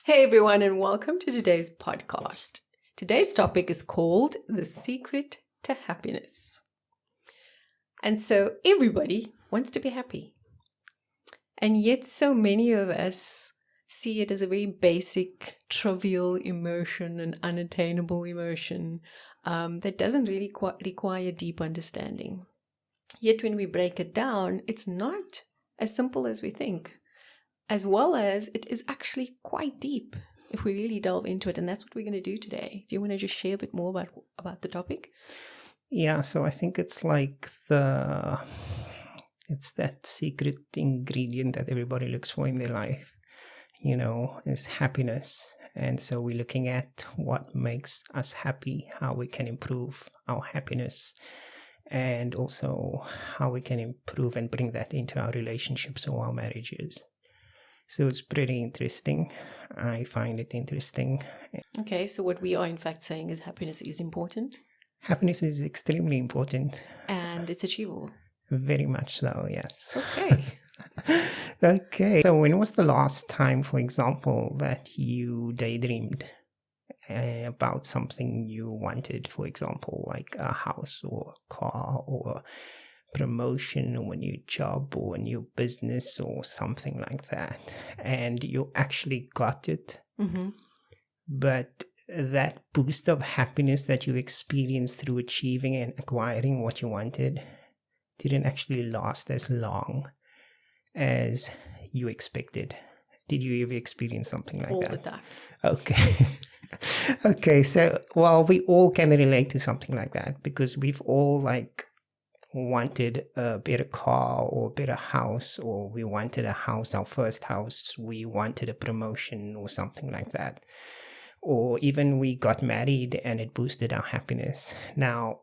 Hey everyone, and welcome to today's podcast. Today's topic is called The Secret to Happiness. And so everybody wants to be happy. And yet so many of us see it as a very basic, trivial emotion, an unattainable emotion that doesn't really require deep understanding. Yet when we break it down, it's not as simple as we think, as well as it is actually quite deep if we really delve into it. And that's what we're going to do today. Do you want to just share a bit more about the topic? Yeah, so I think it's like it's that secret ingredient that everybody looks for in their life, is happiness. And so we're looking at what makes us happy, how we can improve our happiness, and also how we can improve and bring that into our relationships or our marriages. So it's pretty interesting. I find it interesting. Okay, so what we are in fact saying is happiness is important. Happiness is extremely important. And it's achievable. Very much so, yes. Okay. Okay, so when was the last time, for example, that you daydreamed about something you wanted, for example, like a house or a car or promotion or a new job or a new business or something like that, and you actually got it, but that boost of happiness that you experienced through achieving and acquiring what you wanted didn't actually last as long as you expected. Did you ever experience something like All that? the time. Okay. Okay, so, well, we all can relate to something like that because we've all wanted a better car or a better house, or we wanted a house, our first house, we wanted a promotion or something like that. Or even we got married and it boosted our happiness. Now,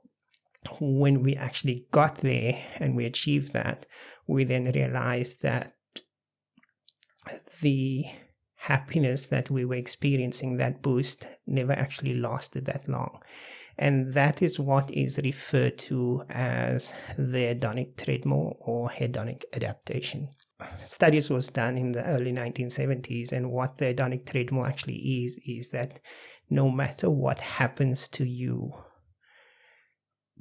when we actually got there and we achieved that, we then realized that the happiness that we were experiencing, that boost, never actually lasted that long. And that is what is referred to as the hedonic treadmill or hedonic adaptation. Studies was done in the early 1970s, and what the hedonic treadmill actually is that no matter what happens to you,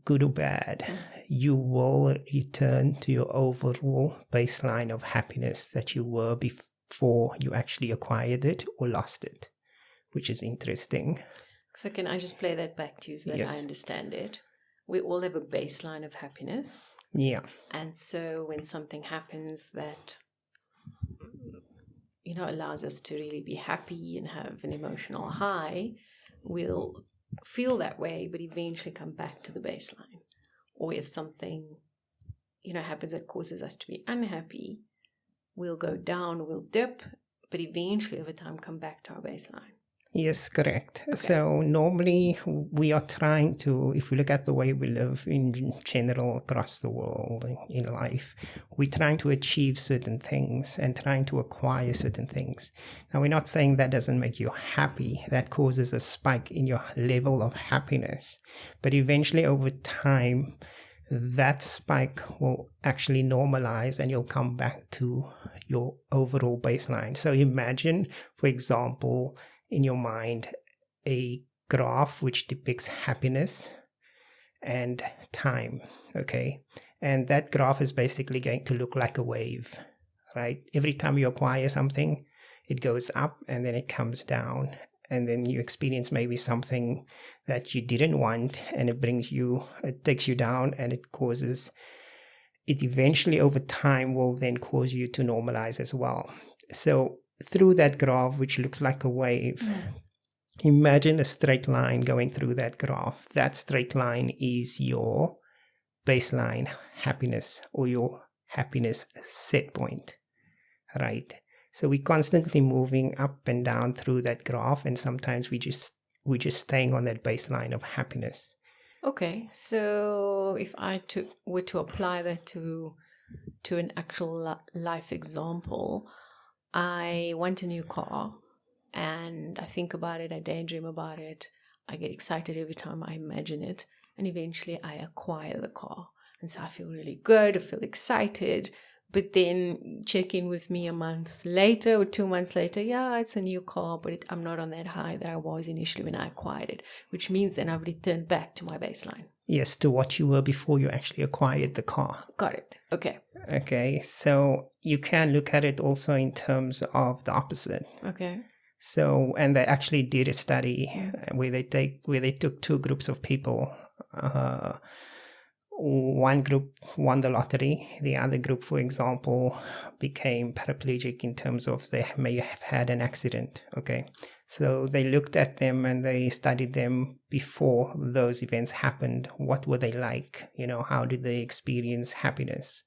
good or bad, you will return to your overall baseline of happiness that you were before you actually acquired it or lost it, which is interesting. So can I just play that back to you so that I understand it? We all have a baseline of happiness. Yeah. And so when something happens that, allows us to really be happy and have an emotional high, we'll feel that way, but eventually come back to the baseline. Or if something, happens that causes us to be unhappy, we'll go down, we'll dip, but eventually over time come back to our baseline. Yes, correct. Okay. So normally we are trying to, if we look at the way we live in general across the world in life, we're trying to achieve certain things and trying to acquire certain things. Now, we're not saying that doesn't make you happy. That causes a spike in your level of happiness. But eventually over time, that spike will actually normalize and you'll come back to your overall baseline. So imagine, for example, in your mind, a graph which depicts happiness and time, okay? And that graph is basically going to look like a wave, right? Every time you acquire something, it goes up and then it comes down. And then you experience maybe something that you didn't want and it takes you down, and it eventually over time will then cause you to normalize as well. So through that graph, which looks like a wave, imagine a straight line going through that graph. That straight line is your baseline happiness or your happiness set point, right? So we're constantly moving up and down through that graph, and sometimes we're just staying on that baseline of happiness. Okay, so if I were to apply that to an actual life example, I want a new car and I think about it, I daydream about it, I get excited every time I imagine it, and eventually I acquire the car. And so I feel really good, I feel excited, but then check in with me a month later or 2 months later. Yeah, it's a new car, but I'm not on that high that I was initially when I acquired it, which means then I've returned back to my baseline. Yes, to what you were before you actually acquired the car. Got it. Okay. Okay, so you can look at it also in terms of the opposite. Okay. So, and they actually did a study where they took two groups of people. One group won the lottery. The other group, for example, became paraplegic in terms of they may have had an accident. Okay. So they looked at them and they studied them before those events happened. What were they like? How did they experience happiness?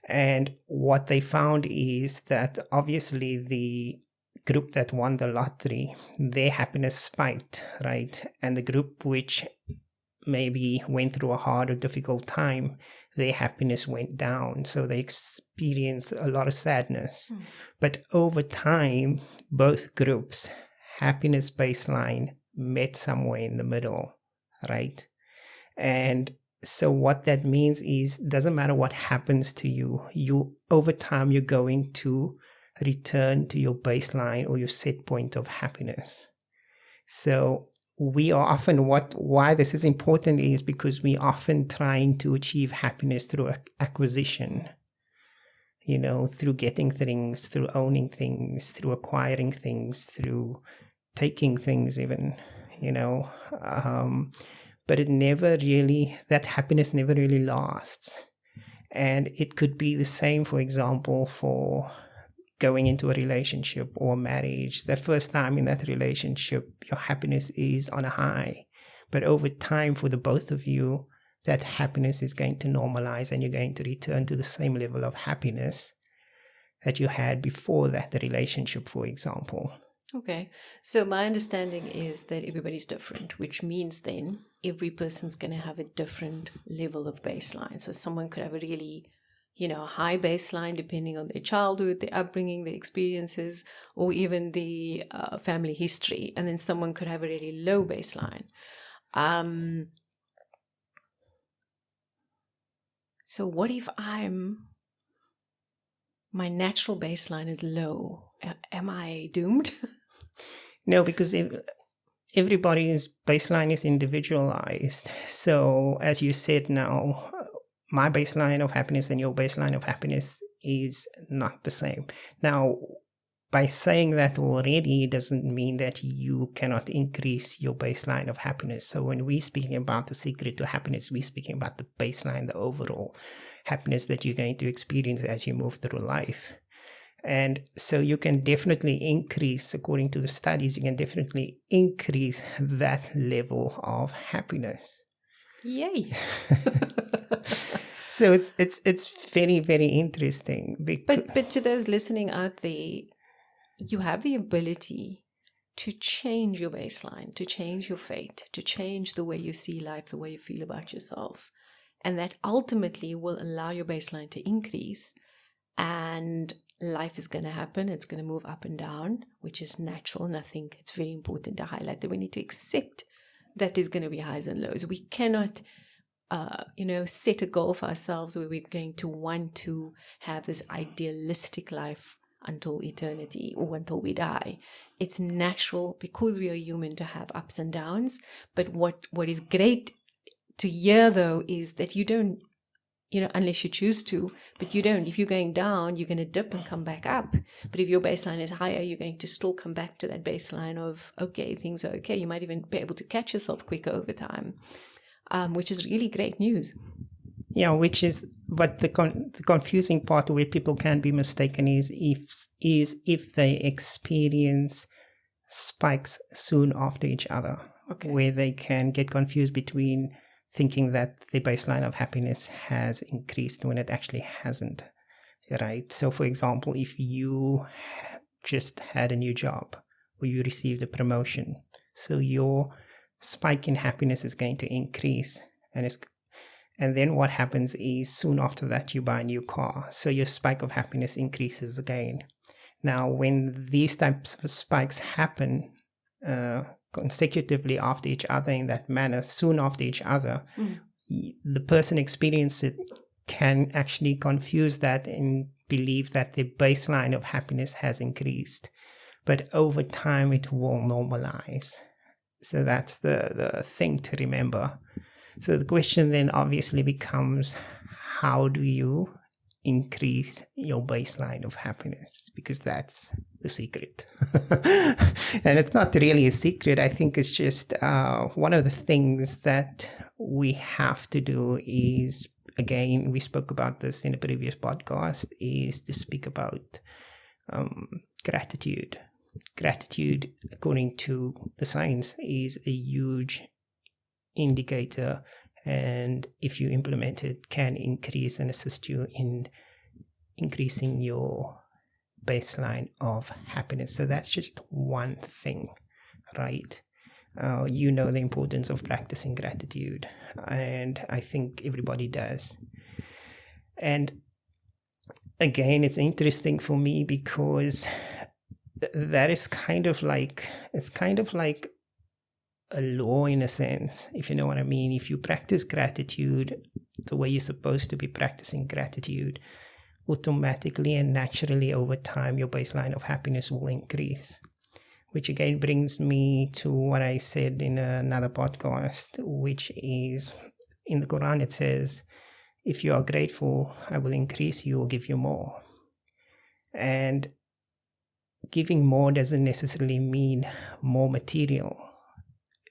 And what they found is that obviously the group that won the lottery, their happiness spiked, right? And the group which maybe went through a hard or difficult time, their happiness went down. So they experienced a lot of sadness. But over time, both groups, happiness baseline met somewhere in the middle, right? And so what that means is, doesn't matter what happens to you over time, you're going to return to your baseline or your set point of happiness. So we are often, why this is important is because we often trying to achieve happiness through acquisition, through getting things, through owning things, through acquiring things, through taking things even, but that happiness never really lasts. And it could be the same, for example, for going into a relationship or marriage. The first time in that relationship, your happiness is on a high. But over time, for the both of you, that happiness is going to normalize and you're going to return to the same level of happiness that you had before that relationship, for example. Okay. So my understanding is that everybody's different, which means then every person's going to have a different level of baseline. So someone could have a really high baseline depending on their childhood, their upbringing, their experiences, or even the family history. And then someone could have a really low baseline. So what if my natural baseline is low? Am I doomed? No, because everybody's baseline is individualized. So as you said now, my baseline of happiness and your baseline of happiness is not the same. Now, by saying that already doesn't mean that you cannot increase your baseline of happiness. So when we're speaking about the secret to happiness, we're speaking about the baseline, the overall happiness that you're going to experience as you move through life. And so you can definitely increase, according to the studies, you can definitely increase that level of happiness. Yay! So it's very, very interesting. But to those listening out there, you have the ability to change your baseline, to change your fate, to change the way you see life, the way you feel about yourself. And that ultimately will allow your baseline to increase, and life is going to happen. It's going to move up and down, which is natural. And I think it's very important to highlight that we need to accept that there's going to be highs and lows. We cannot set a goal for ourselves where we're going to want to have this idealistic life until eternity or until we die. It's natural because we are human to have ups and downs. But what is great to hear, though, is that you don't, unless you choose to, but you don't. If you're going down, you're going to dip and come back up. But if your baseline is higher, you're going to still come back to that baseline of, okay, things are okay. You might even be able to catch yourself quicker over time. Which is really great news. Yeah, but the confusing part where people can be mistaken is if they experience spikes soon after each other, okay, where they can get confused between thinking that the baseline of happiness has increased when it actually hasn't, right? So, for example, if you just had a new job or you received a promotion, so your spike in happiness is going to increase, and then what happens is soon after that you buy a new car, so your spike of happiness increases again. Now, when these types of spikes happen consecutively after each other in that manner, soon after each other, the person experiences it can actually confuse that and believe that the baseline of happiness has increased. But over time, it will normalize. So that's the thing to remember. So the question then obviously becomes, how do you increase your baseline of happiness? Because that's the secret. And it's not really a secret. I think it's just one of the things that we have to do is, again, we spoke about this in a previous podcast, is to speak about gratitude. Gratitude, according to the science, is a huge indicator, and if you implement it, can increase and assist you in increasing your baseline of happiness. So that's just one thing, right? You know the importance of practicing gratitude, and I think everybody does. And again, it's interesting for me because that is kind of like a law in a sense, if you know what I mean. If you practice gratitude the way you're supposed to be practicing gratitude, automatically and naturally over time, your baseline of happiness will increase. Which again brings me to what I said in another podcast, which is in the Quran, it says, if you are grateful, I will increase you or give you more. And giving more doesn't necessarily mean more material.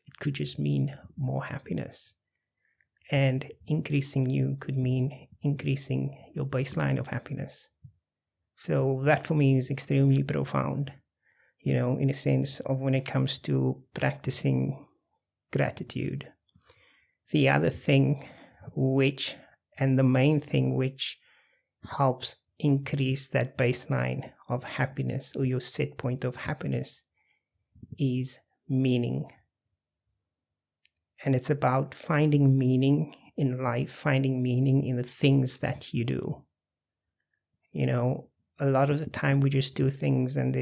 It could just mean more happiness. And increasing you could mean increasing your baseline of happiness. So that for me is extremely profound, you know, in a sense of when it comes to practicing gratitude. The other thing and the main thing which helps increase that baseline of happiness or your set point of happiness is meaning. And it's about finding meaning in life, finding meaning in the things that you do. You know, a lot of the time we just do things and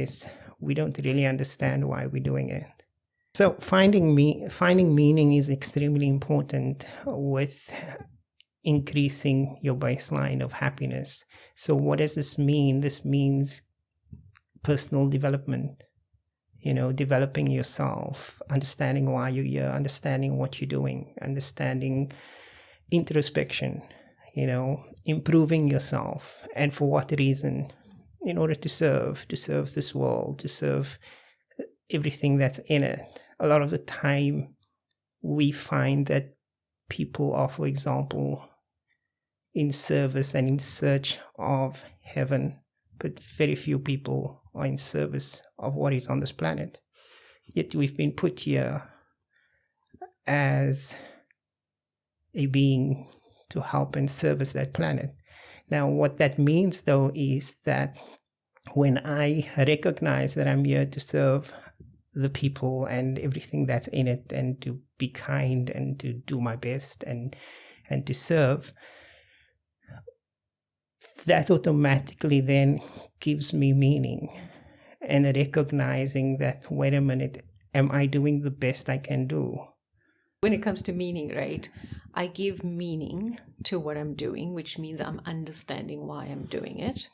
we don't really understand why we're doing it. So finding meaning is extremely important with increasing your baseline of happiness. So what does this mean? This means personal development, you know, developing yourself, understanding why you're here, understanding what you're doing, understanding introspection, you know, improving yourself. And for what reason? In order to serve this world, to serve everything that's in it. A lot of the time we find that people are, for example, in service and in search of heaven, but very few people are in service of what is on this planet. Yet we've been put here as a being to help and service that planet. Now, what that means, though, is that when I recognize that I'm here to serve the people and everything that's in it, and to be kind and to do my best and to serve, that automatically then gives me meaning. And recognizing that, wait a minute, am I doing the best I can do? When it comes to meaning, right, I give meaning to what I'm doing, which means I'm understanding why I'm doing it,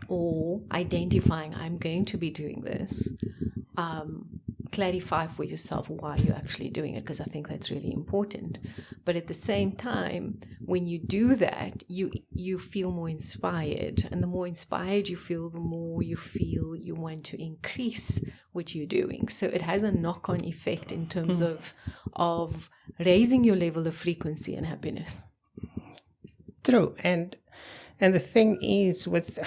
or identifying I'm going to be doing this. Clarify for yourself why you're actually doing it, because I think that's really important. But at the same time, when you do that, you feel more inspired, and the more inspired you feel, the more you feel you want to increase what you're doing. So it has a knock-on effect in terms of raising your level of frequency and happiness. True. And the thing is with,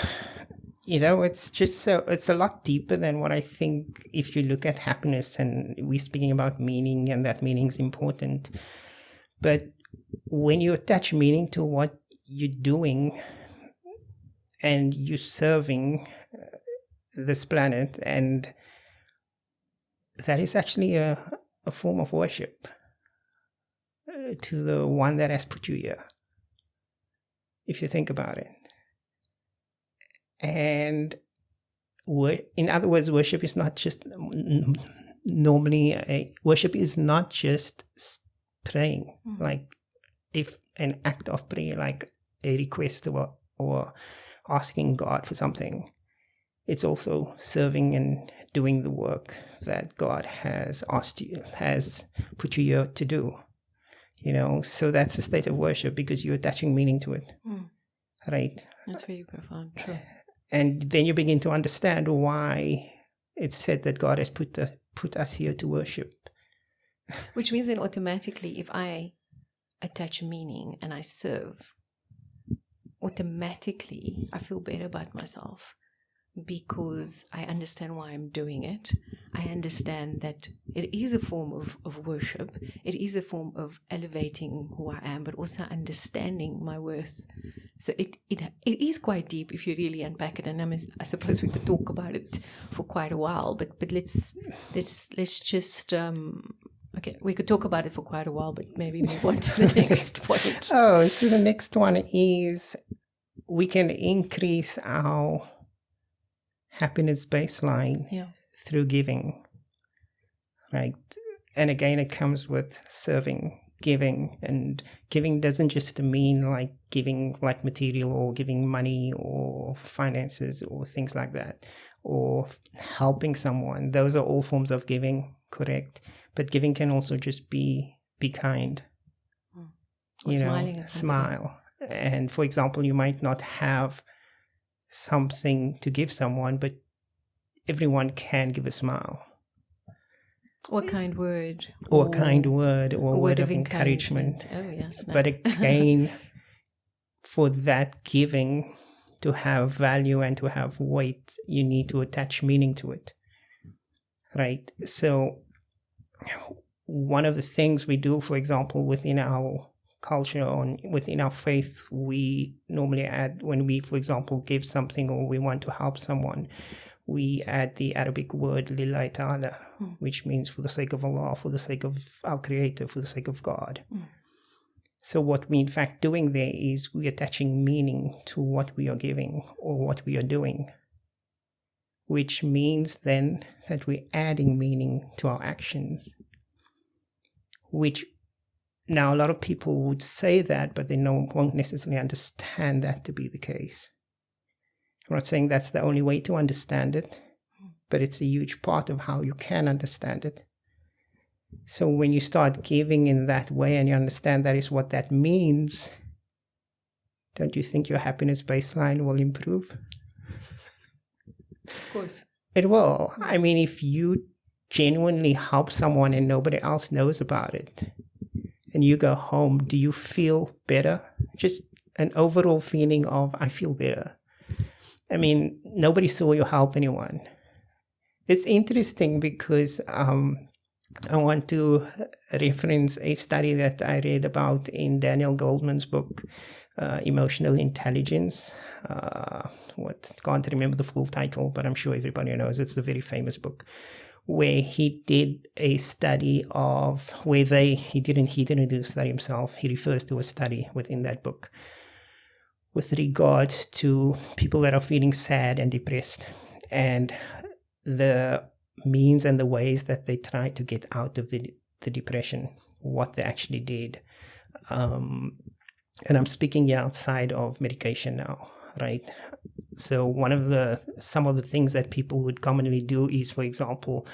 you know, it's a lot deeper than what I think. If you look at happiness, and we're speaking about meaning, and that meaning is important. But when you attach meaning to what you're doing and you're serving this planet, and that is actually a form of worship to the one that has put you here, if you think about it. And in other words, worship is not just worship is not just praying, like if an act of prayer, like a request or asking God for something. It's also serving and doing the work that God has put you here to do. So that's a state of worship because you're attaching meaning to it. Right? That's very profound. True. And then you begin to understand why it's said that God has put us here to worship. Which means then automatically, if I attach meaning and I serve, automatically I feel better about myself because I understand why I'm doing it. I understand that it is a form of worship. It is a form of elevating who I am, but also understanding my worth. So it is quite deep if you really unpack it. And I suppose we could talk about it for quite a while, but let's just okay, we could talk about it for quite a while, but maybe move on to the next point. Oh, so the next one is we can increase our happiness baseline through giving, right? And again, it comes with serving, giving, and giving doesn't just mean like giving like material or giving money or finances or things like that, or helping someone. Those are all forms of giving, correct? But giving can also just be kind, or smiling at smile. And for example, you might not have something to give someone, but everyone can give a smile. Or a kind word. Or a kind word, or a word of encouragement. Oh, yes. No. But again, for that giving to have value and to have weight, you need to attach meaning to it. Right? So one of the things we do, for example, within our culture or within our faith, we normally add, when we, for example, give something or we want to help someone, we add the Arabic word lillahi ta'ala, which means for the sake of Allah, for the sake of our Creator, for the sake of God. So what we in fact doing there is we're attaching meaning to what we are giving or what we are doing, which means then that we're adding meaning to our actions, which now a lot of people would say that, but they won't necessarily understand that to be the case. I'm not saying that's the only way to understand it, but it's a huge part of how you can understand it. So when you start giving in that way and you understand that is what that means, don't you think your happiness baseline will improve? Of course. It will. I mean, if you genuinely help someone and nobody else knows about it, and you go home, do you feel better? Just an overall feeling of, I feel better. I mean, nobody saw you help anyone. It's interesting because I want to reference a study that I read about in Daniel Goleman's book, Emotional Intelligence. Can't remember the full title, but I'm sure everybody knows it's a very famous book, where he did a study of where he didn't do the study himself. He refers to a study within that book with regards to people that are feeling sad and depressed and the means and the ways that they try to get out of the depression, what they actually did. And I'm speaking outside of medication now, right? So some of the things that people would commonly do is, for example,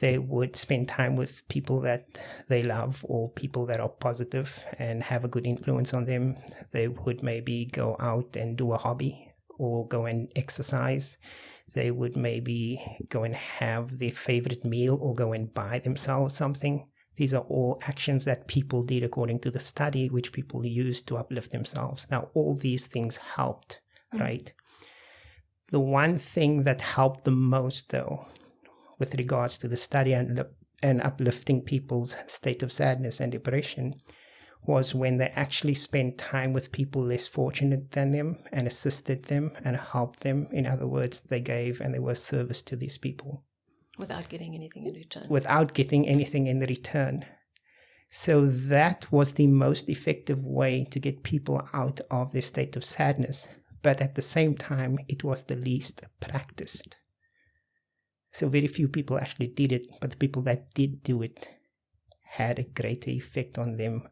they would spend time with people that they love or people that are positive and have a good influence on them. They would maybe go out and do a hobby or go and exercise. They would maybe go and have their favorite meal or go and buy themselves something. These are all actions that people did according to the study, which people used to uplift themselves. Now, all these things helped, right? The one thing that helped the most, though, with regards to the study and uplifting people's state of sadness and depression, was when they actually spent time with people less fortunate than them and assisted them and helped them. In other words, they gave and they were service to these people. Without getting anything in return. Without getting anything in return. So that was the most effective way to get people out of their state of sadness. But at the same time, it was the least practiced. So very few people actually did it, but the people that did do it had a greater effect on them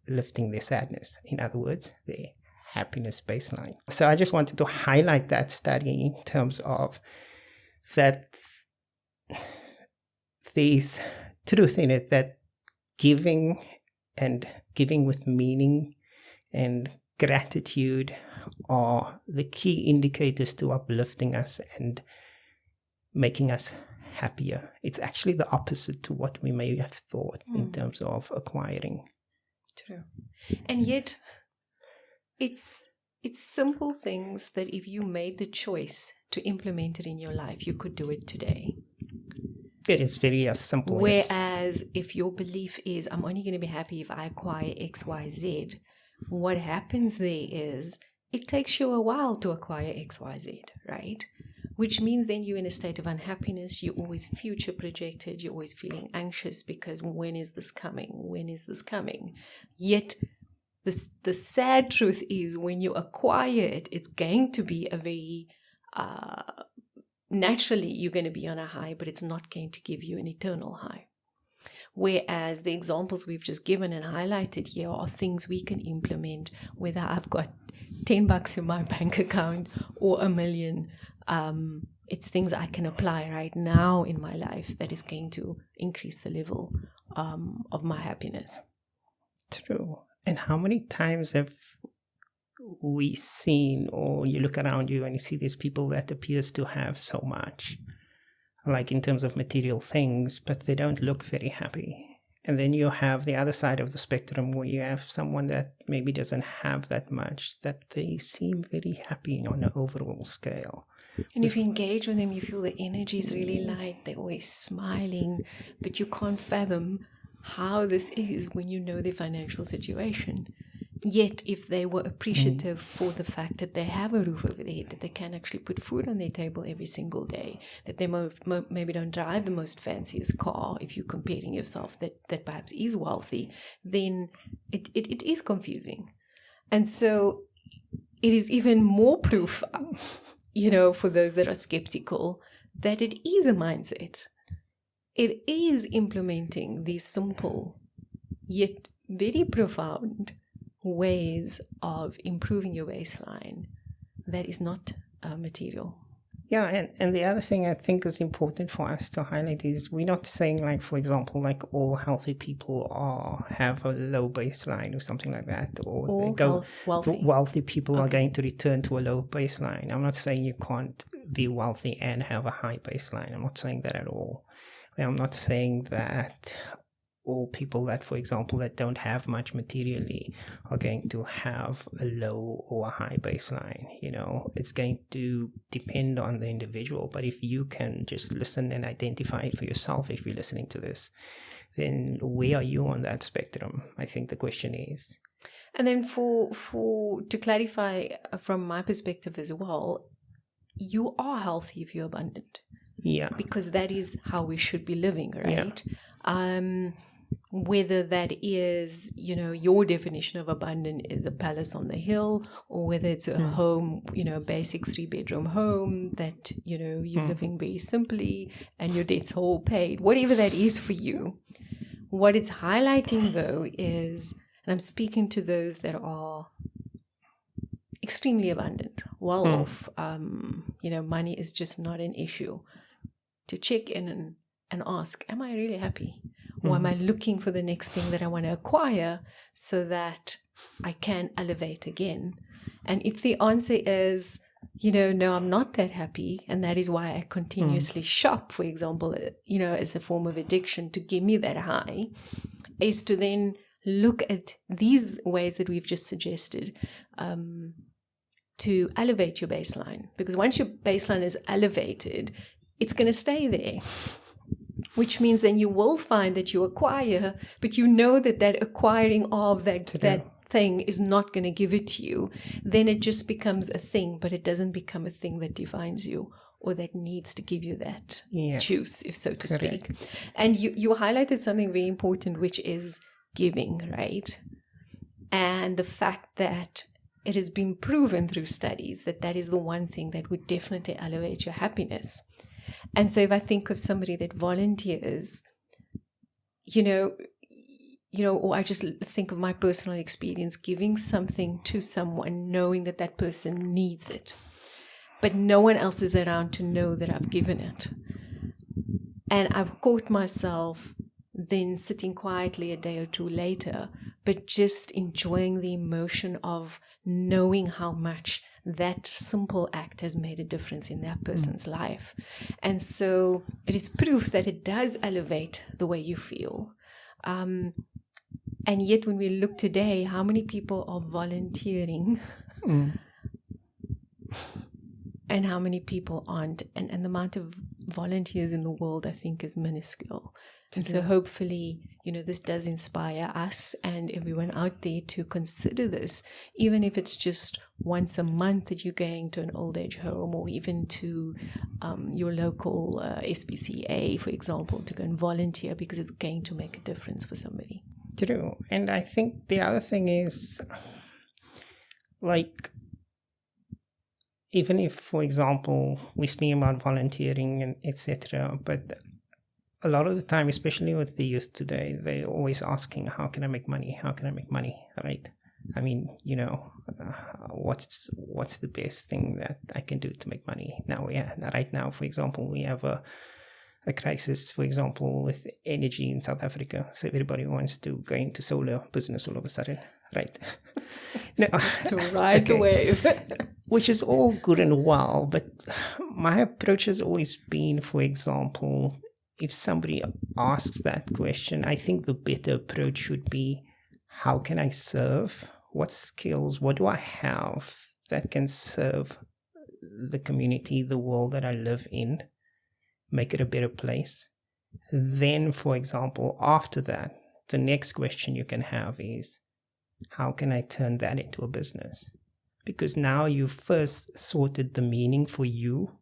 lifting their sadness. In other words, their happiness baseline. So I just wanted to highlight that study in terms of that there's truth in it, that giving with meaning and gratitude are the key indicators to uplifting us and making us happier. It's actually the opposite to what we may have thought in terms of acquiring. True. And yet it's simple things that if you made the choice to implement it in your life, you could do it today. It is very simple. Whereas if your belief is, I'm only going to be happy if I acquire X, Y, Z, what happens there is it takes you a while to acquire X, Y, Z, right? Which means then you're in a state of unhappiness. You're always future projected. You're always feeling anxious because when is this coming? When is this coming? Yet the sad truth is when you acquire it, it's going to be a very, naturally you're going to be on a high, but it's not going to give you an eternal high. Whereas the examples we've just given and highlighted here are things we can implement, whether I've got $10 in my bank account or $1 million. It's things I can apply right now in my life that is going to increase the level of my happiness. True. And how many times have we seen, or you look around you and you see these people that appears to have so much, like in terms of material things, but they don't look very happy. And then you have the other side of the spectrum where you have someone that maybe doesn't have that much, that they seem very happy on an overall scale. And if you engage with them, you feel the energy is really light. They're always smiling, but you can't fathom how this is when you know their financial situation. Yet, if they were appreciative for the fact that they have a roof over their head, that they can actually put food on their table every single day, that they maybe don't drive the most fanciest car, if you're comparing yourself that perhaps is wealthy, then it is confusing. And so it is even more proof, for those that are skeptical, that it is a mindset. It is implementing these simple yet very profound ways of improving your baseline that is not material. Yeah, and the other thing I think is important for us to highlight is we're not saying, like, for example, like all healthy people have a low baseline or something like that, or all wealthy people are going to return to a low baseline. I'm not saying you can't be wealthy and have a high baseline. I'm not saying that at all. I'm not saying that all people that, for example, that don't have much materially are going to have a low or a high baseline. It's going to depend on the individual. But if you can just listen and identify it for yourself, if you're listening to this, then where are you on that spectrum? I think the question is. And then to clarify from my perspective as well, you are healthy if you're abundant. Yeah. Because that is how we should be living, right? Yeah. Whether that is, your definition of abundant is a palace on the hill, or whether it's a home, a basic 3-bedroom home that, you're living very simply and your debts are all paid, whatever that is for you. What it's highlighting, though, is, and I'm speaking to those that are extremely abundant, well off, money is just not an issue, to check in and ask, am I really happy? Or am I looking for the next thing that I want to acquire so that I can elevate again? And if the answer is, no, I'm not that happy, and that is why I continuously shop, for example, as a form of addiction to give me that high, is to then look at these ways that we've just suggested to elevate your baseline. Because once your baseline is elevated, it's going to stay there. Which means then you will find that you acquire, but that acquiring of that thing is not going to give it to you. Then it just becomes a thing, but it doesn't become a thing that defines you or that needs to give you that juice, if so to speak. And you highlighted something very important, which is giving, right? And the fact that it has been proven through studies that is the one thing that would definitely elevate your happiness. And so if I think of somebody that volunteers, or I just think of my personal experience, giving something to someone, knowing that that person needs it, but no one else is around to know that I've given it. And I've caught myself then sitting quietly a day or two later, but just enjoying the emotion of knowing how much that simple act has made a difference in that person's life. And so it is proof that it does elevate the way you feel. And yet when we look today, how many people are volunteering and how many people aren't? And the amount of volunteers in the world, I think, is minuscule. And so hopefully, this does inspire us and everyone out there to consider this, even if it's just once a month that you're going to an old age home, or even to your local SPCA, for example, to go and volunteer, because it's going to make a difference for somebody. True. And I think the other thing is, like, even if, for example, we speak about volunteering and etc., but a lot of the time, especially with the youth today, they're always asking, how can I make money? How can I make money? Right? I mean, what's the best thing that I can do to make money? Now, right now, for example, we have a crisis, for example, with energy in South Africa. So everybody wants to go into solar business all of a sudden, right? No, to ride the wave. Which is all good and well, but my approach has always been, for example, if somebody asks that question, I think the better approach should be, how can I serve? What skills, what do I have that can serve the community, the world that I live in, make it a better place? Then, for example, after that, the next question you can have is, how can I turn that into a business? Because now you've first sorted the meaning for you,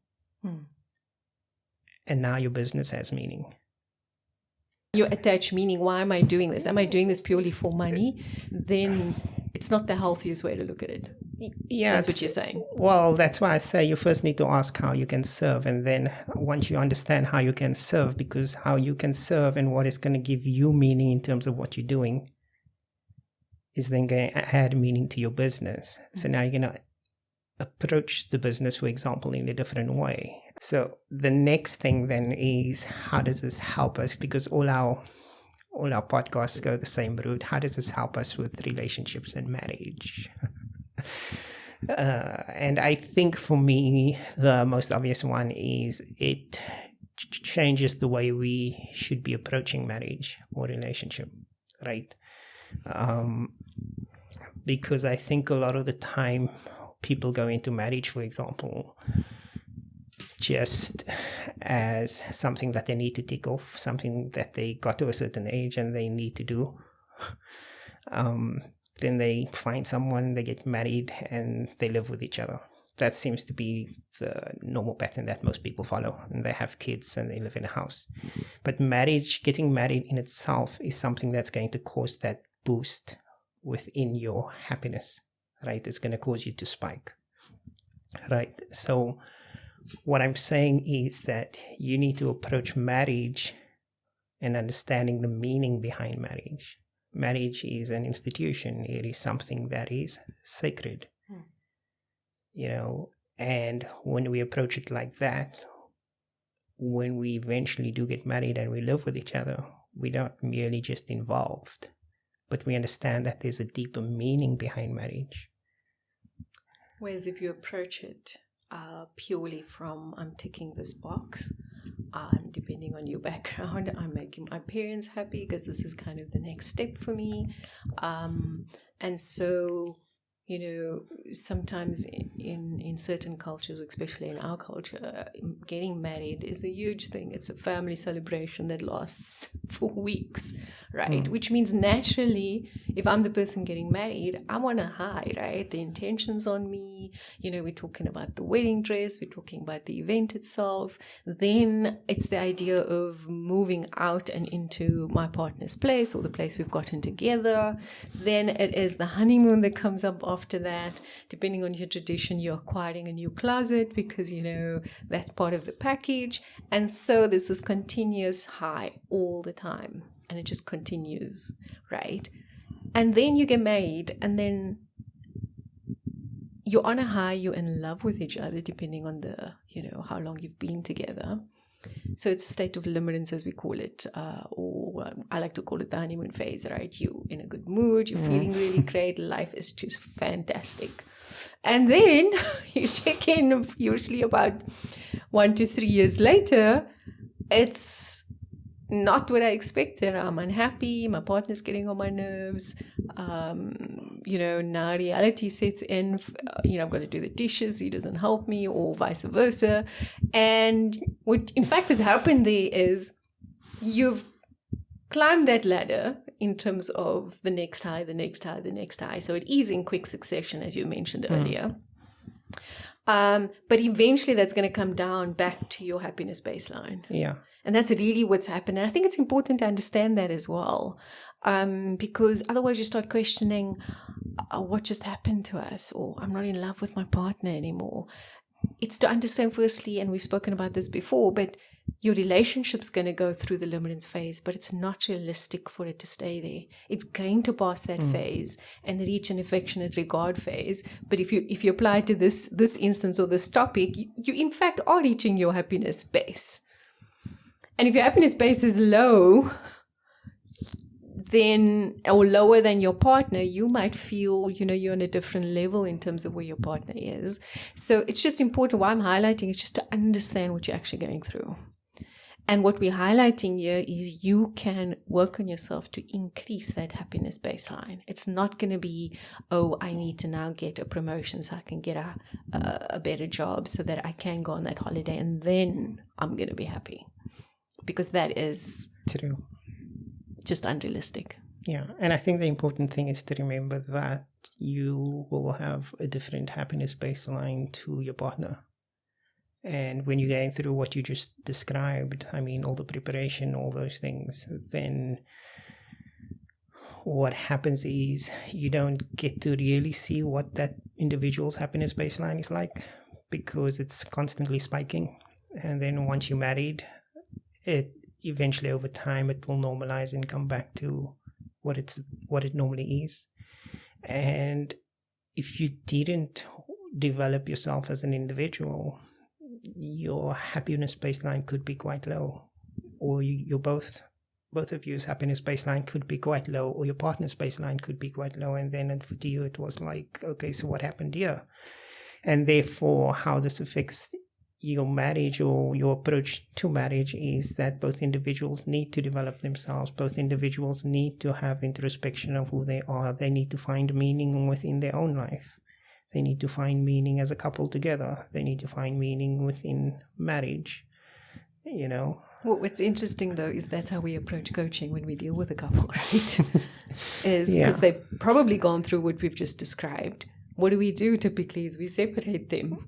and now your business has meaning. You attach meaning. Why am I doing this? Am I doing this purely for money? Then it's not the healthiest way to look at it. Yeah, that's what you're saying. Well, that's why I say you first need to ask how you can serve. And then once you understand how you can serve, because how you can serve and what is going to give you meaning in terms of what you're doing is then going to add meaning to your business. So now you're going to approach the business, for example, in a different way. So the next thing then is, how does this help us? Because all our podcasts go the same route. How does this help us with relationships and marriage? And I think for me, the most obvious one is it changes the way we should be approaching marriage or relationship, right? Because I think a lot of the time people go into marriage, for example, just as something that they need to tick off, something that they got to a certain age and they need to do. Then they find someone, they get married, and they live with each other. That seems to be the normal pattern that most people follow. And they have kids and they live in a house. But marriage, getting married in itself is something that's going to cause that boost within your happiness, right? It's going to cause you to spike, right? So what I'm saying is that you need to approach marriage and understanding the meaning behind marriage. Marriage is an institution. It is something that is sacred, and when we approach it like that, when we eventually do get married and we live with each other, we're not merely just involved, but we understand that there's a deeper meaning behind marriage. Whereas if you approach it purely from, I'm ticking this box, depending on your background, I'm making my parents happy because this is kind of the next step for me. And so, sometimes in certain cultures, especially in our culture, getting married is a huge thing. It's a family celebration that lasts for weeks, right? Which means naturally, if I'm the person getting married, I want to hide, right? The intentions on me, we're talking about the wedding dress, we're talking about the event itself. Then it's the idea of moving out and into my partner's place or the place we've gotten together. Then it is the honeymoon that comes up after that. Depending on your tradition, you're acquiring a new closet because, that's part of the package. And so there's this continuous high all the time. and it just continues, right? And then you get married, and then you're on a high, you're in love with each other, depending on the, how long you've been together. So it's a state of limerence, as we call it, or I like to call it the honeymoon phase, right? You're in a good mood, you're feeling really great, life is just fantastic. And then you check in usually about 1 to 3 years later, it's not what I expected. I'm unhappy, my partner's getting on my nerves. Now reality sets in. I've got to do the dishes, he doesn't help me, or vice versa. And what in fact has happened there is you've climbed that ladder in terms of the next high, the next high, the next high. So it is in quick succession, as you mentioned earlier. But eventually that's going to come down back to your happiness baseline. Yeah. And that's really what's happened. And I think it's important to understand that as well, because otherwise you start questioning what just happened to us, or I'm not in love with my partner anymore. It's to understand firstly, and we've spoken about this before, but your relationship's going to go through the limerence phase, but it's not realistic for it to stay there. It's going to pass that phase and reach an affectionate regard phase. But if you apply to this instance or this topic, you in fact are reaching your happiness base. And if your happiness base is low, or lower than your partner, you might feel, you're on a different level in terms of where your partner is. So it's just important. Why I'm highlighting is just to understand what you're actually going through. And what we're highlighting here is you can work on yourself to increase that happiness baseline. It's not going to be, I need to now get a promotion so I can get a better job so that I can go on that holiday and then I'm going to be happy. Because that is true, just unrealistic. Yeah, and I think the important thing is to remember that you will have a different happiness baseline to your partner. And when you're going through what you just described, all the preparation, all those things, then what happens is you don't get to really see what that individual's happiness baseline is like, because it's constantly spiking. And then once you're married, it eventually over time it will normalize and come back to what it normally is. And if you didn't develop yourself as an individual, your happiness baseline could be quite low, or both of you's happiness baseline could be quite low, or your partner's baseline could be quite low. And then for you it was like, okay, so what happened here? And therefore how this affects your marriage or your approach to marriage is that both individuals need to develop themselves. Both individuals need to have introspection of who they are. They need to find meaning within their own life. They need to find meaning as a couple together. They need to find meaning within marriage, Well, what's interesting though is that's how we approach coaching when we deal with a couple, right? Is because they've probably gone through what we've just described. What do we do typically is we separate them,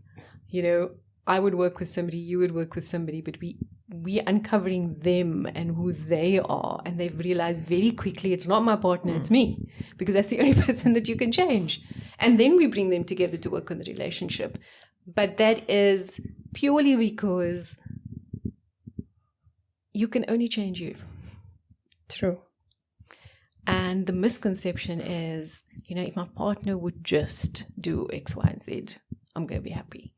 I would work with somebody, you would work with somebody, but we uncovering them and who they are, and they've realized very quickly it's not my partner, it's me, because that's the only person that you can change. And then we bring them together to work on the relationship. But that is purely because you can only change you. True. And the misconception is, if my partner would just do X, Y, and Z, I'm going to be happy.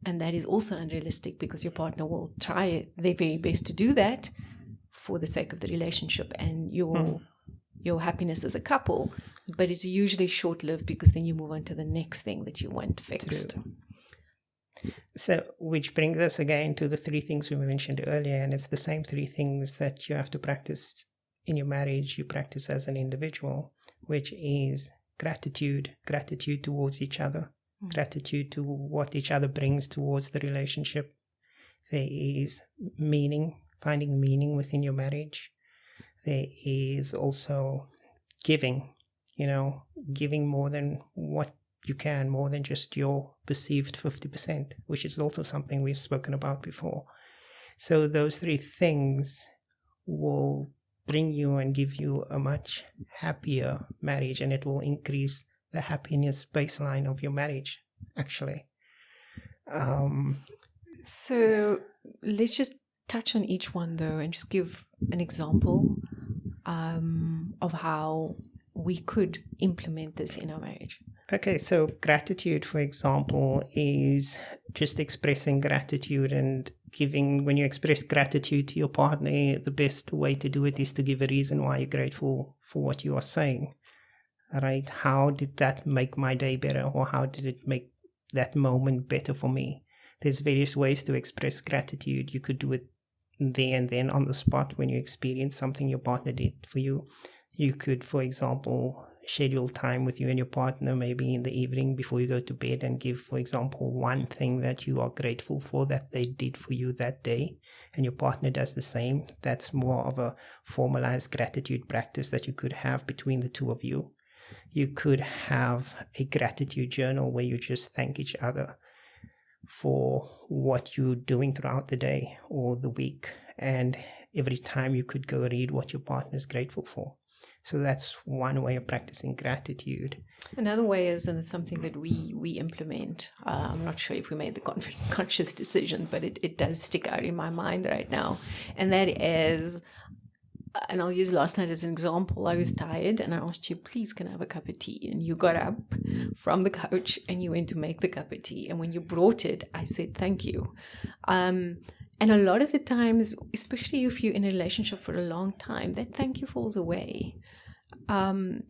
And that is also unrealistic, because your partner will try their very best to do that for the sake of the relationship and your happiness as a couple. But it's usually short-lived, because then you move on to the next thing that you want fixed. So, which brings us again to the 3 things we mentioned earlier. And it's the same 3 things that you have to practice in your marriage, you practice as an individual, which is gratitude towards each other. Gratitude to what each other brings towards the relationship. There is meaning, finding meaning within your marriage. There is also giving, giving more than what you can, more than just your perceived 50%, which is also something we've spoken about before. So those 3 things will bring you and give you a much happier marriage, and it will increase the happiness baseline of your marriage, actually. So let's just touch on each one, though, and just give an example. of how we could implement this in our marriage. Okay, so gratitude, for example, is just expressing gratitude and giving. When you express gratitude to your partner, the best way to do it is to give a reason why you're grateful for what you are saying. Right? How did that make my day better, or how did it make that moment better for me? There's various ways to express gratitude. You could do it there and then on the spot when you experience something your partner did for you. You could, for example, schedule time with you and your partner maybe in the evening before you go to bed and give, for example, one thing that you are grateful for that they did for you that day, and your partner does the same. That's more of a formalized gratitude practice that you could have between the two of you. You could have a gratitude journal where you just thank each other for what you're doing throughout the day or the week, and every time you could go read what your partner is grateful for. So that's one way of practicing gratitude. Another way is, and it's something that we implement. I'm not sure if we made the conscious decision, but it does stick out in my mind right now. And that is, and I'll use last night as an example. I was tired and I asked you, please, can I have a cup of tea? And you got up from the couch and you went to make the cup of tea. And when you brought it, I said, thank you. And a lot of the times, especially if you're in a relationship for a long time, that thank you falls away. And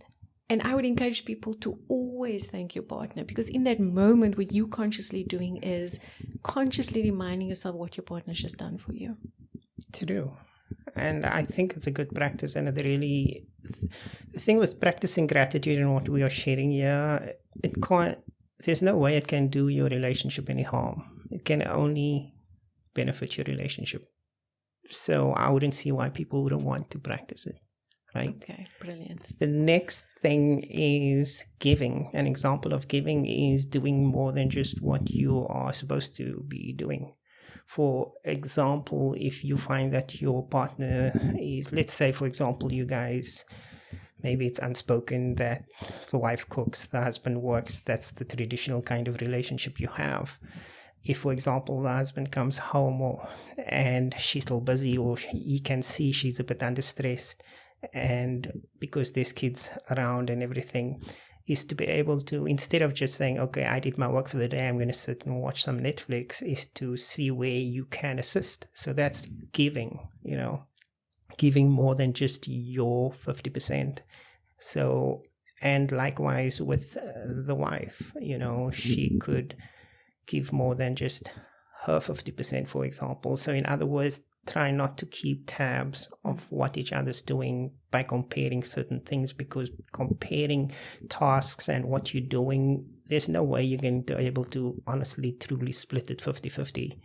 I would encourage people to always thank your partner, because in that moment, what you consciously doing is consciously reminding yourself what your partner's just done for you. True. And I think it's a good practice. And the thing with practicing gratitude and what we are sharing here, there's no way it can do your relationship any harm. It can only benefit your relationship. So I wouldn't see why people wouldn't want to practice it. Right? Okay, brilliant. The next thing is giving. An example of giving is doing more than just what you are supposed to be doing. For example, if you find that your partner is, let's say, for example, you guys, maybe it's unspoken that the wife cooks, the husband works, that's the traditional kind of relationship you have. If, for example, the husband comes home and she's still busy, or he can see she's a bit under stress, and because there's kids around and everything, is to be able to, instead of just saying, okay, I did my work for the day, I'm going to sit and watch some Netflix, is to see where you can assist. So that's giving, giving more than just your 50%. So, and likewise with the wife, she could give more than just her 50%, for example. So in other words, try not to keep tabs of what each other's doing by comparing certain things, because comparing tasks and what you're doing, there's no way you're going to be able to honestly, truly split it 50-50.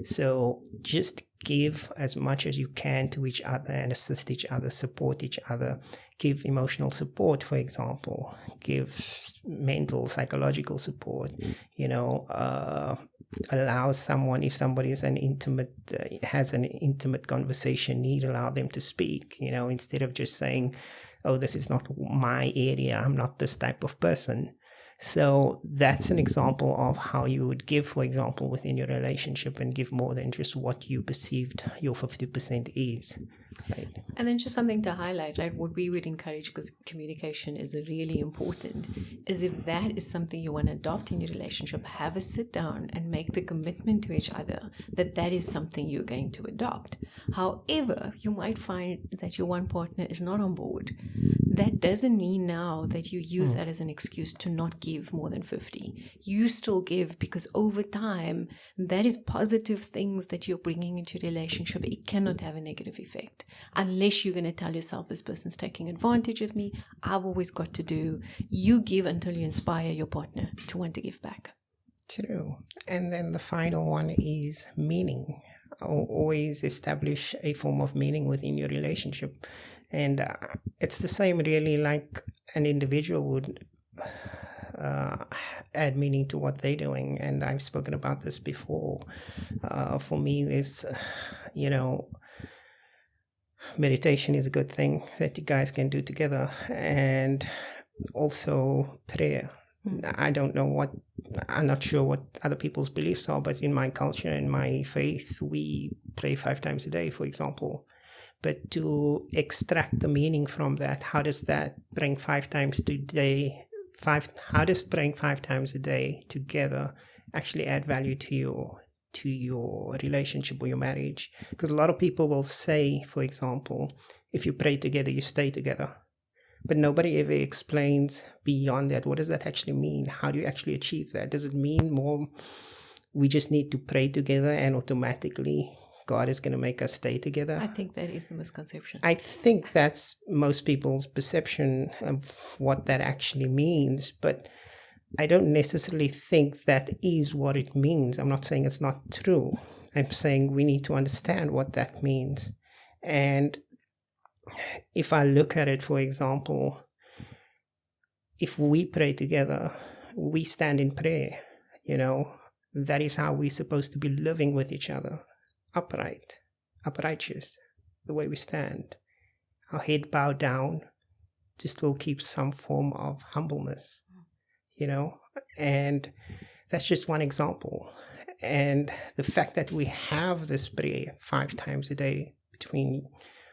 So just give as much as you can to each other and assist each other, support each other, give emotional support, for example, give mental, psychological support, allow someone, if somebody is has an intimate conversation need, allow them to speak, instead of just saying, oh, this is not my area, I'm not this type of person. So that's an example of how you would give, for example, within your relationship, and give more than just what you perceived your 50% is. Right. And then just something to highlight, like what we would encourage, because communication is really important, is if that is something you want to adopt in your relationship, have a sit down and make the commitment to each other that is something you're going to adopt. However, you might find that your one partner is not on board. That doesn't mean now that you use that as an excuse to not give more than 50. You still give, because over time, that is positive things that you're bringing into your relationship. It cannot have a negative effect. Unless you're going to tell yourself, this person's taking advantage of me, I've always got to do. You give until you inspire your partner to want to give back. True. And then the final one is meaning. Always establish a form of meaning within your relationship. And it's the same really, like an individual would add meaning to what they're doing. And I've spoken about this before. For me, there's, meditation is a good thing that you guys can do together, and also prayer. I'm not sure what other people's beliefs are, but in my culture and my faith, we pray 5 times a day, for example. But to extract the meaning from that, how does that bring 5 times a day? How does praying 5 times a day together actually add value to your relationship or your marriage? Because a lot of people will say, for example, if you pray together, you stay together. But nobody ever explains beyond that. What does that actually mean? How do you actually achieve that? Does it mean more we just need to pray together and automatically God is going to make us stay together? I think that is the misconception. I think that's most people's perception of what that actually means, but I don't necessarily think that is what it means. I'm not saying it's not true. I'm saying we need to understand what that means. And if I look at it, for example, if we pray together, we stand in prayer, that is how we're supposed to be living with each other. Uprighteous, the way we stand. Our head bowed down to still keep some form of humbleness, and that's just one example. And the fact that we have this prayer 5 times a day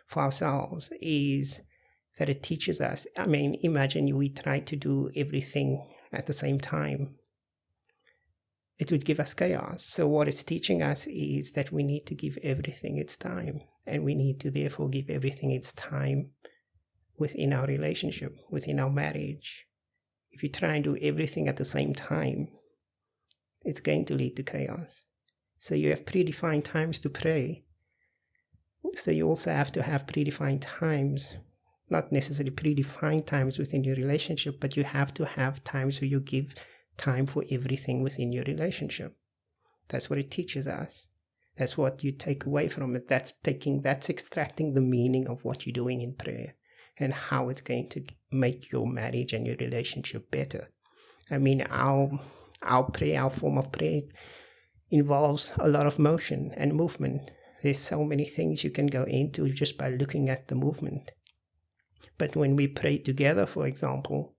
for ourselves is that it teaches us. I mean, imagine we try to do everything at the same time. It would give us chaos. So what it's teaching us is that we need to give everything its time, and we need to therefore give everything its time within our relationship, within our marriage. If you try and do everything at the same time, it's going to lead to chaos. So you have predefined times to pray. So you also have to have predefined times, not necessarily predefined times within your relationship, but you have to have times where you give time for everything within your relationship. That's what it teaches us. That's what you take away from it. That's extracting the meaning of what you're doing in prayer and how it's going to make your marriage and your relationship better. I mean, our prayer, our form of prayer involves a lot of motion and movement. There's so many things you can go into just by looking at the movement. But when we pray together, for example,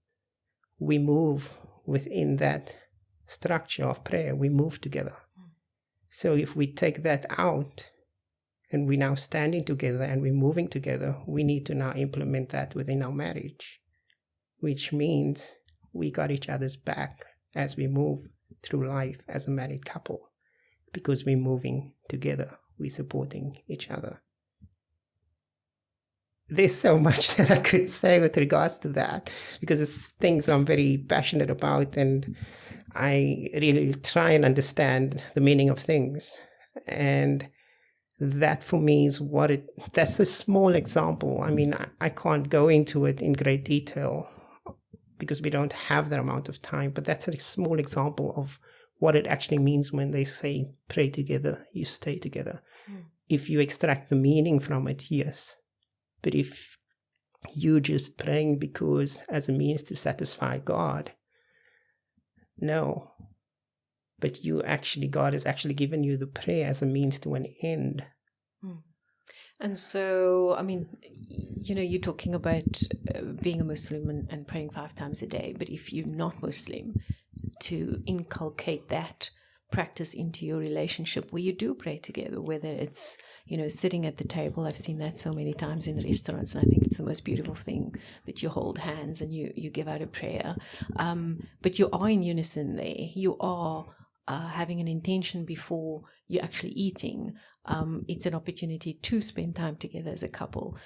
we move within that structure of prayer. We move together. So if we take that out and we're now standing together and we're moving together, we need to now implement that within our marriage, which means we got each other's back as we move through life as a married couple, because we're moving together. We're supporting each other. There's so much that I could say with regards to that, because it's things I'm very passionate about, and I really try and understand the meaning of things. And that for me is that's a small example. I mean, I can't go into it in great detail because we don't have that amount of time, but that's a small example of what it actually means when they say pray together, you stay together. If you extract the meaning from it, yes. But if you're just praying because as a means to satisfy God, no. But God has actually given you the prayer as a means to an end. And so, I mean, you're talking about being a Muslim and praying 5 times a day. But if you're not Muslim, to inculcate that practice into your relationship where you do pray together, whether it's, sitting at the table. I've seen that so many times in restaurants, and I think it's the most beautiful thing that you hold hands and you give out a prayer. But you are in unison there. You are having an intention before you're actually eating. It's an opportunity to spend time together as a couple.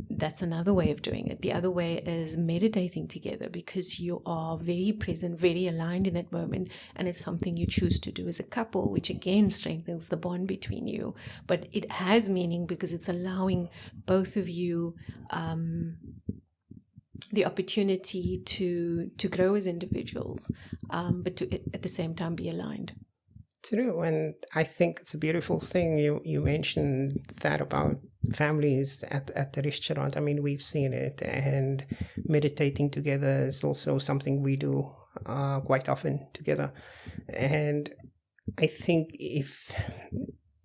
That's another way of doing it. The other way is meditating together, because you are very present, very aligned in that moment, and it's something you choose to do as a couple, which again strengthens the bond between you. But it has meaning because it's allowing both of you the opportunity to grow as individuals, but to at the same time be aligned. True, and I think it's a beautiful thing. You mentioned that about families at the restaurant. I mean, we've seen it, and meditating together is also something we do quite often together. And I think if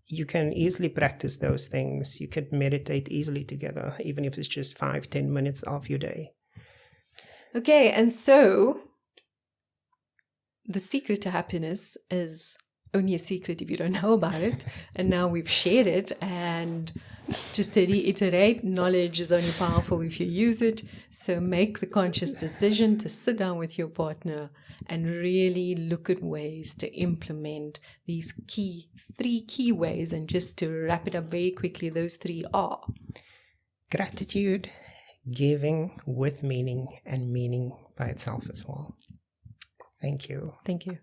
you can easily practice those things, you can meditate easily together, even if it's just 5-10 minutes of your day. Okay, and so the secret to happiness is only a secret if you don't know about it. And now we've shared it. And just to reiterate, knowledge is only powerful if you use it. So make the conscious decision to sit down with your partner and really look at ways to implement these three key ways. And just to wrap it up very quickly, those three are gratitude, giving with meaning, and meaning by itself as well. Thank you. Thank you.